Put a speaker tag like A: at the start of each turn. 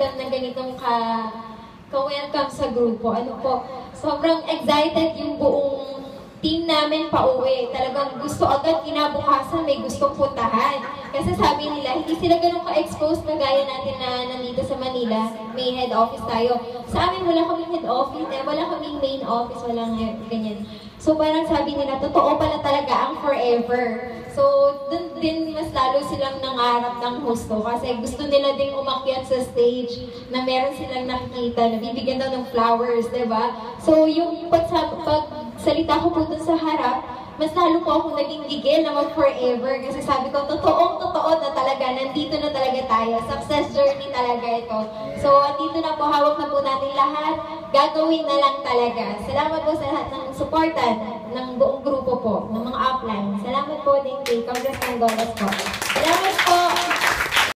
A: ka ng ganitong ka-welcome sa grupo. Ano po, sobrang excited yung buong team namin pauwi. Talagang gusto agad kinabukasan, may gustong puntahan. Kasi sabi nila, hindi sila ganun ka-expose na gaya natin na nandito sa Manila. May head office tayo. Sa amin, wala kaming head office, wala kaming main office, walang ganyan. So parang sabi nila, totoo pala talaga ang forever. So dun din mas lalo silang nangarap ng husto kasi gusto nila ding umakyat sa stage na meron silang nakikita, na bibigyan daw ng flowers, diba? So yung pagsalita ko po dun sa harap, mas lalo po akong naging gigil na mag-forever kasi sabi ko, totoong-totoo na talaga, nandito na talaga tayo. Success journey talaga ito. So, andito na po, hawak na po natin lahat. Gagawin na lang talaga. Salamat po sa lahat ng supportan ng buong grupo po, ng mga upline. Salamat po din kay Congressman Golas po.